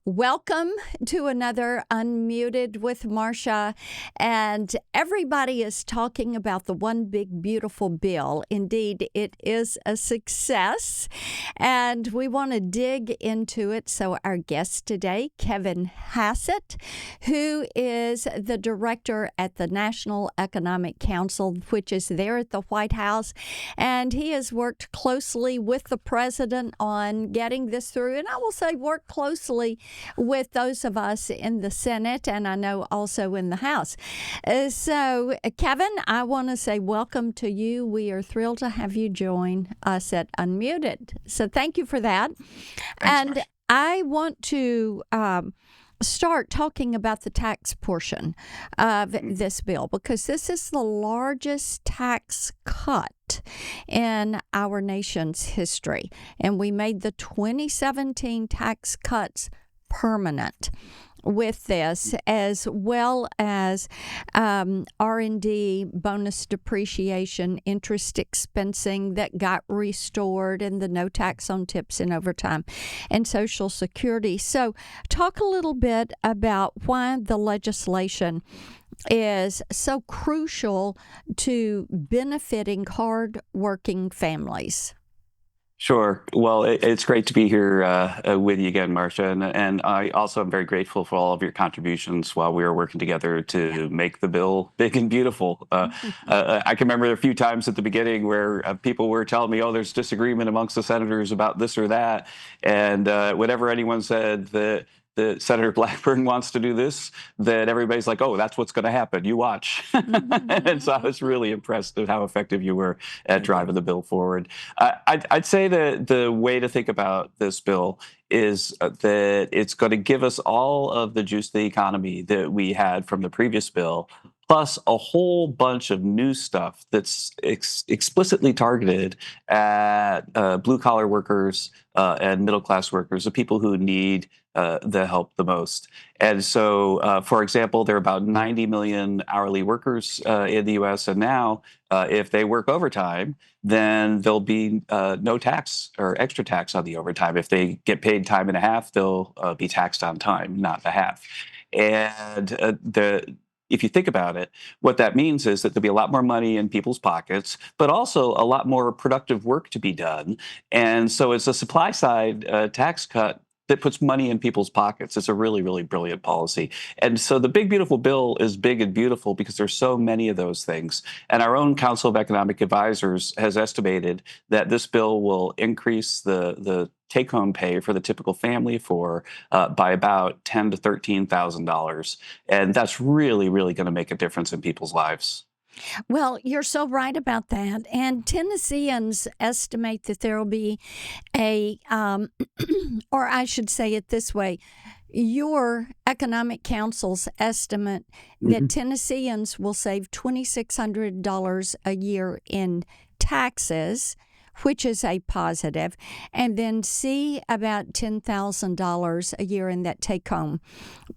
Welcome to another Unmuted with Marcia. And everybody is talking about the one big beautiful bill. Indeed, it is a success. And we want to dig into it. So our guest today, Kevin Hassett, who is the director at the National Economic Council, which is there at the White House. And he has worked closely with the president on getting this through. And I will say worked closely with those of us in the Senate, and I know also in the House. So, Kevin, I want to say welcome to you. We are thrilled to have you join us at Unmuted. So thank you for that. Thanks, Marsh. I want to start talking about the tax portion of this bill, because this is the largest tax cut in our nation's history. And we made the 2017 tax cuts permanent with this, as well as R&D, bonus depreciation, interest expensing that got restored, and the no tax on tips and overtime, and Social Security. So talk a little bit about why the legislation is so crucial to benefiting hard-working families. Sure. Well, it's great to be here with you again, Marcia. And I also am very grateful for all of your contributions while we were working together to make the bill big and beautiful. I can remember a few times at the beginning where people were telling me, oh, there's disagreement amongst the senators about this or that. And whenever anyone said that Senator Blackburn wants to do this, then everybody's like, oh, that's what's going to happen. You watch. And so I was really impressed at how effective you were at driving the bill forward. I'd say that the way to think about this bill is that it's going to give us all of the juice to the economy that we had from the previous bill, plus a whole bunch of new stuff that's explicitly targeted at blue-collar workers and middle-class workers, the people who need the help the most. And so, for example, there are about 90 million hourly workers in the U.S., and now if they work overtime, then there'll be no tax or extra tax on the overtime. If they get paid time and a half, they'll be taxed on time, not a half. And if you think about it, what that means is that there'll be a lot more money in people's pockets, but also a lot more productive work to be done. And so it's a supply side tax cut that puts money in people's pockets. It's a really, really brilliant policy. And so the big, beautiful bill is big and beautiful because there's so many of those things. And our own Council of Economic Advisors has estimated that this bill will increase the take-home pay for the typical family by about $10,000 to $13,000. And that's really, really going to make a difference in people's lives. Well, you're so right about that. And Tennesseans estimate that there will be or I should say it this way, your economic council's estimate that Tennesseans will save $2,600 a year in taxes, which is a positive, and then see about $10,000 a year in that take-home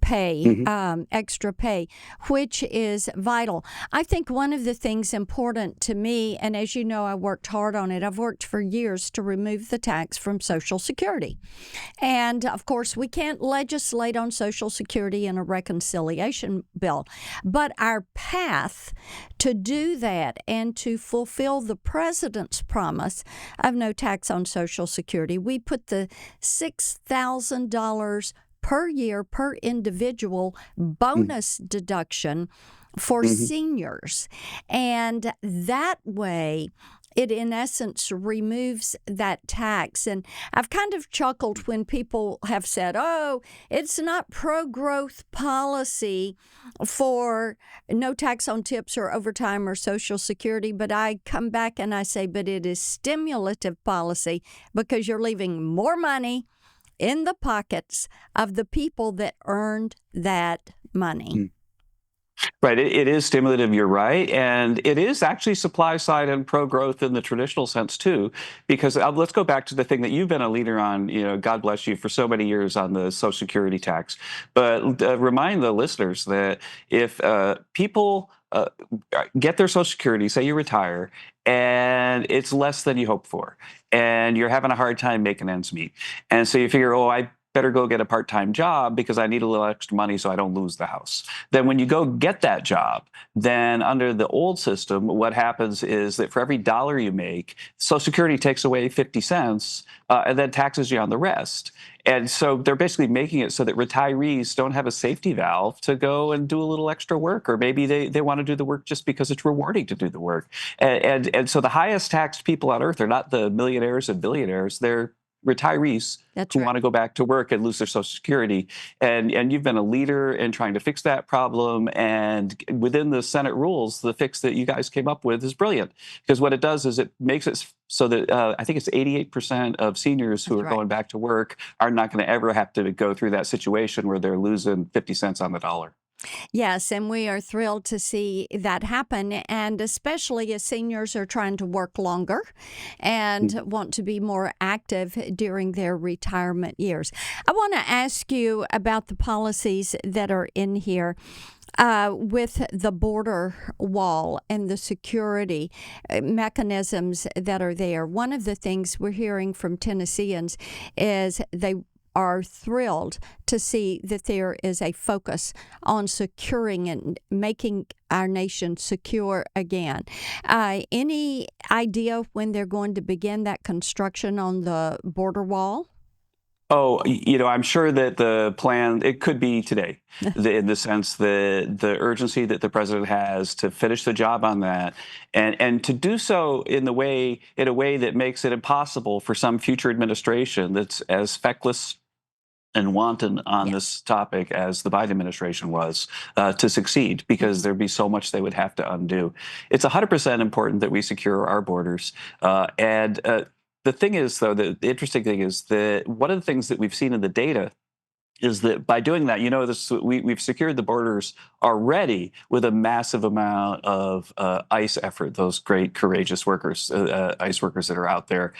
pay, extra pay, which is vital. I think one of the things important to me, and as you know, I worked hard on it. I've worked for years to remove the tax from Social Security. And, of course, we can't legislate on Social Security in a reconciliation bill. But our path to do that and to fulfill the president's promise of no tax on Social Security, we put the $6,000 per year per individual bonus deduction for seniors. And that way, it in essence removes that tax. And I've kind of chuckled when people have said, oh, it's not pro-growth policy for no tax on tips or overtime or Social Security. But I come back and I say, but it is stimulative policy because you're leaving more money in the pockets of the people that earned that money. Right. It is stimulative, you're right. And it is actually supply side and pro-growth in the traditional sense, too, because let's go back to the thing that you've been a leader on, God bless you, for so many years on the Social Security tax. But remind the listeners that if people get their Social Security, say you retire, and it's less than you hope for, and you're having a hard time making ends meet. And so you figure, oh, I better go get a part-time job because I need a little extra money so I don't lose the house. Then when you go get that job, then under the old system, what happens is that for every dollar you make, Social Security takes away 50 cents and then taxes you on the rest. And so they're basically making it so that retirees don't have a safety valve to go and do a little extra work, or maybe they want to do the work just because it's rewarding to do the work. And so the highest taxed people on earth are not the millionaires and billionaires, they're retirees That's who right. want to go back to work and lose their Social Security. And you've been a leader in trying to fix that problem. And within the Senate rules, the fix that you guys came up with is brilliant, because what it does is it makes it so that I think it's 88% of seniors who That's are right. going back to work are not going to ever have to go through that situation where they're losing 50 cents on the dollar. Yes, and we are thrilled to see that happen, and especially as seniors are trying to work longer and want to be more active during their retirement years. I want to ask you about the policies that are in here. With the border wall and the security mechanisms that are there. One of the things we're hearing from Tennesseans is they are thrilled to see that there is a focus on securing and making our nation secure again. Any idea when they're going to begin that construction on the border wall? Oh, I'm sure that the plan, it could be today, in the sense that the urgency that the president has to finish the job on that, and to do so in a way that makes it impossible for some future administration that's as feckless and wanton on Yes. this topic as the Biden administration was, to succeed, because there'd be so much they would have to undo. It's 100% important that we secure our borders. And the thing is, though, the interesting thing is that one of the things that we've seen in the data is that by doing that, we've secured the borders already with a massive amount of ICE effort. Those great, courageous workers, ICE workers that are out there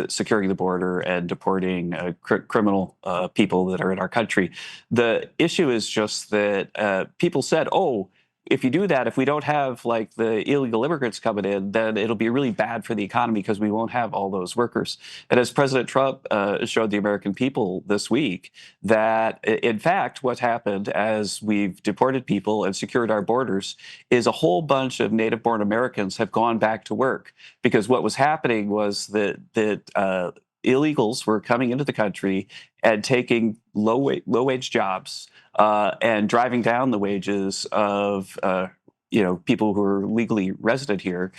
securing the border and deporting criminal people that are in our country. The issue is just that people said, "Oh, if you do that, if we don't have like the illegal immigrants coming in, then it'll be really bad for the economy because we won't have all those workers." And as President Trump showed the American people this week, that in fact, what happened as we've deported people and secured our borders is a whole bunch of native-born Americans have gone back to work, because what was happening was that illegals were coming into the country and taking low-wage jobs and driving down the wages of people who are legally resident here,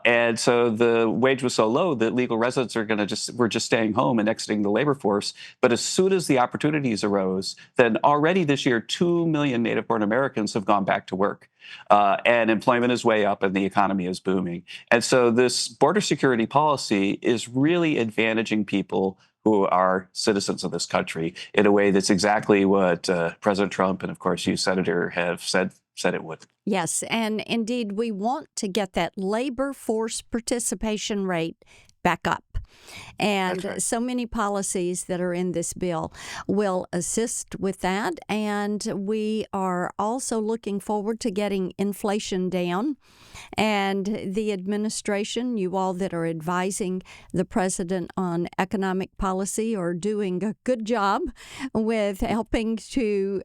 and so the wage was so low that legal residents were just staying home and exiting the labor force. But as soon as the opportunities arose, then already this year 2 million native-born Americans have gone back to work, and employment is way up and the economy is booming. And so this border security policy is really advantaging people who are citizens of this country in a way that's exactly what President Trump and, of course, you, Senator, have said it would. Yes, and indeed, we want to get that labor force participation rate back up. That's And right. so many policies that are in this bill will assist with that. And we are also looking forward to getting inflation down. And the administration, you all that are advising the president on economic policy, are doing a good job with helping to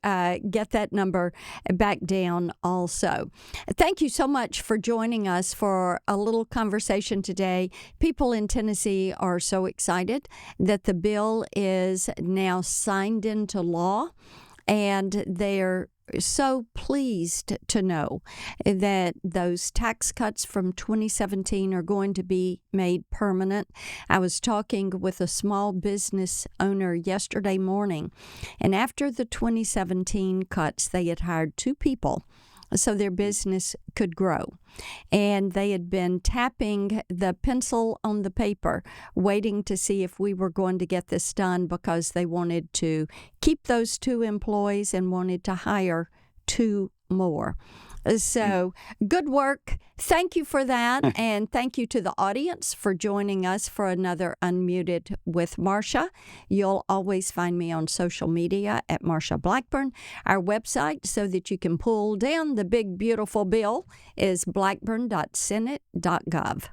get that number back down also. Thank you so much for joining us for a little conversation today. People in Tennessee are so excited that the bill is now signed into law, and they're so pleased to know that those tax cuts from 2017 are going to be made permanent. I was talking with a small business owner yesterday morning, and after the 2017 cuts, they had hired 2 people so their business could grow. And they had been tapping the pencil on the paper, waiting to see if we were going to get this done, because they wanted to keep those 2 employees and wanted to hire 2 more. So good work. Thank you for that. And thank you to the audience for joining us for another Unmuted with Marsha. You'll always find me on social media at Marsha Blackburn. Our website, so that you can pull down the big, beautiful bill, is blackburn.senate.gov.